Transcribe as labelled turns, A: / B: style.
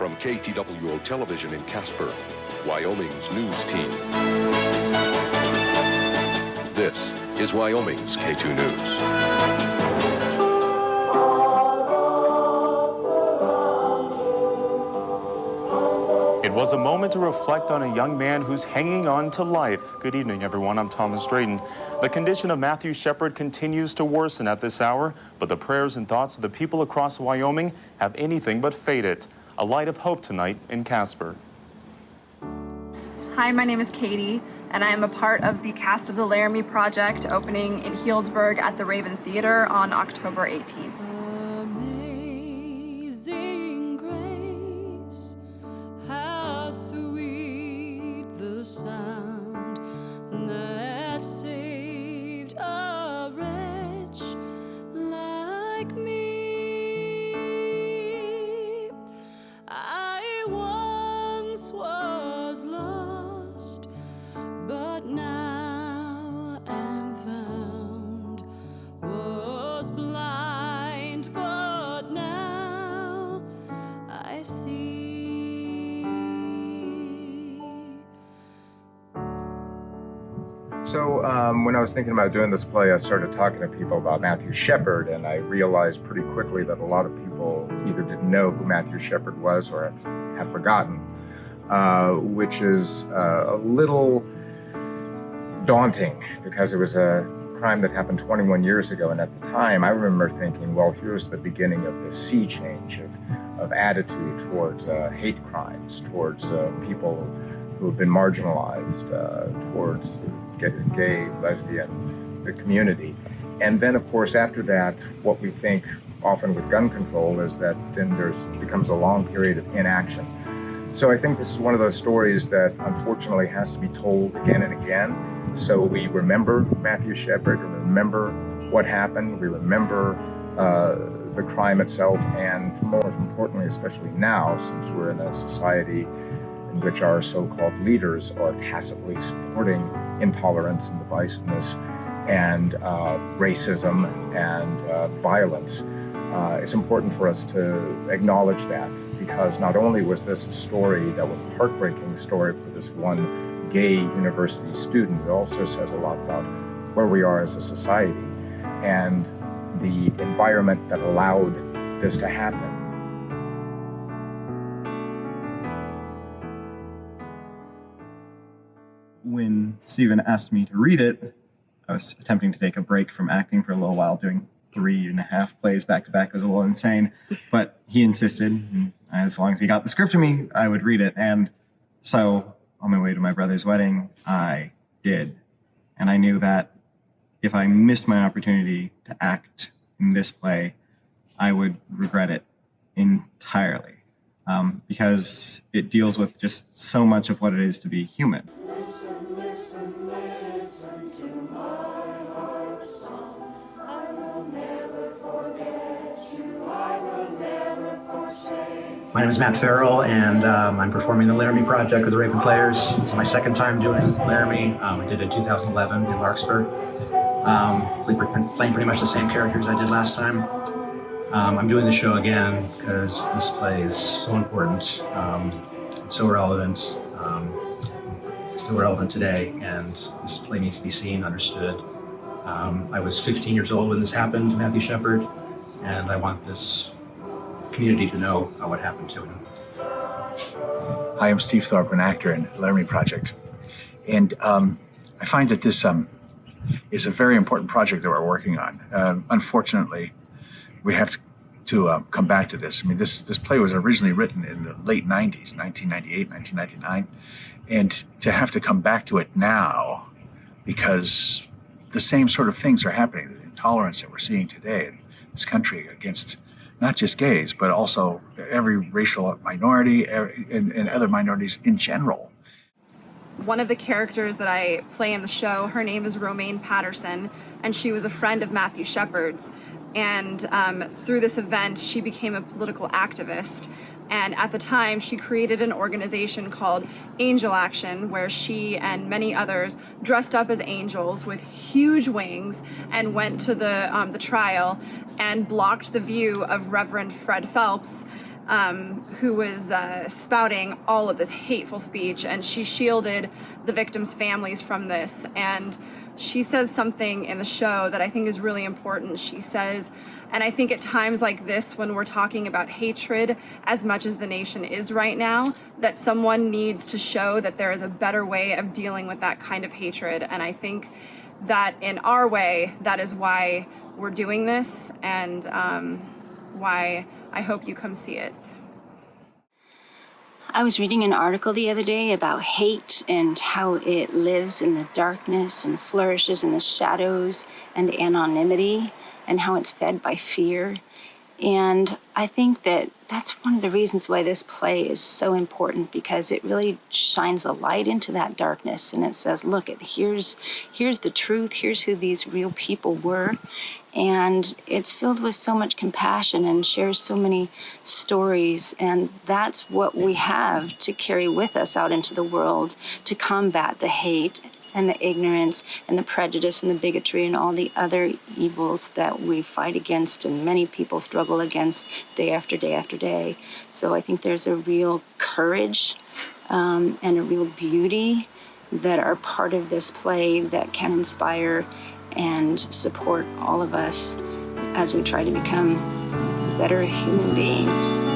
A: From KTWO Television in Casper, Wyoming's news team. This is Wyoming's K2 News.
B: It was a moment to reflect on a young man who's hanging on to life. Good evening, everyone. I'm Thomas Drayton. The condition of Matthew Shepard continues to worsen at this hour, but the prayers and thoughts of the people across Wyoming have anything but faded. A light of hope tonight in Casper.
C: Hi, my name is Katie, and I am a part of the cast of the Laramie Project opening in Healdsburg at the Raven Theater on October 18th.
D: Amazing grace, how sweet the sound that saved a wretch like me. I once was lost, but now am found, was blind, but now I see.
E: So when I was thinking about doing this play, I started talking to people about Matthew Shepard, and I realized pretty quickly that a lot of people either didn't know who Matthew Shepard was or have forgotten, which is a little daunting because it was a crime that happened 21 years ago. And at the time, I remember thinking, well, here's the beginning of this sea change of attitude towards hate crimes, towards people who have been marginalized, towards gay, lesbian, the community. And then, of course, after that, what we think often with gun control is that then becomes a long period of inaction. So I think this is one of those stories that unfortunately has to be told again and again. So we remember Matthew Shepard, we remember what happened, we remember the crime itself, and more importantly, especially now, since we're in a society in which our so-called leaders are tacitly supporting intolerance and divisiveness and racism and violence, it's important for us to acknowledge that, because not only was this a story that was a heartbreaking story for this one gay university student, it also says a lot about where we are as a society and the environment that allowed this to happen.
F: When Stephen asked me to read it, I was attempting to take a break from acting for a little while, doing 3.5 plays back to back. It was a little insane, but he insisted, and as long as he got the script to me, I would read it. And so on my way to my brother's wedding, I did. And I knew that if I missed my opportunity to act in this play, I would regret it entirely, because it deals with just so much of what it is to be human.
D: Listen, listen, listen to my heart's song. I will never forget you. I will never forsake.
G: My name is Matt Farrell, and I'm performing the Laramie Project with the Raven Players. It's my second time doing Laramie. I did it in 2011 in Larkspur. We're playing pretty much the same characters I did last time. I'm doing the show again because this play is so important. It's so relevant. It's still relevant today, and this play needs to be seen, understood. I was 15 years old when this happened to Matthew Shepard, and I want this community to know what happened to him.
H: Hi, I'm Steve Thorpe, an actor in Laramie Project. And I find that this is a very important project that we're working on. Unfortunately, we have to come back to this. I mean, this play was originally written in the late 90s, 1998, 1999. And to have to come back to it now, because the same sort of things are happening, the intolerance that we're seeing today in this country against not just gays, but also every racial minority and other minorities in general.
C: One of the characters that I play in the show, her name is Romaine Patterson, and she was a friend of Matthew Shepard's. And through this event, she became a political activist. And at the time, she created an organization called Angel Action, where she and many others dressed up as angels with huge wings and went to the trial and blocked the view of Reverend Fred Phelps, who was spouting all of this hateful speech, and she shielded the victims' families from this. And she says something in the show that I think is really important. She says, and I think at times like this, when we're talking about hatred as much as the nation is right now, that someone needs to show that there is a better way of dealing with that kind of hatred. And I think that in our way, that is why we're doing this, and why I hope you come see it.
I: I was reading an article the other day about hate and how it lives in the darkness and flourishes in the shadows and anonymity, and how it's fed by fear. And I think that that's one of the reasons why this play is so important, because it really shines a light into that darkness, and it says, look, here's the truth, here's who these real people were. And it's filled with so much compassion and shares so many stories, and that's what we have to carry with us out into the world to combat the hate and the ignorance and the prejudice and the bigotry and all the other evils that we fight against and many people struggle against day after day after day. So I think there's a real courage and a real beauty that are part of this play that can inspire and support all of us as we try to become better human beings.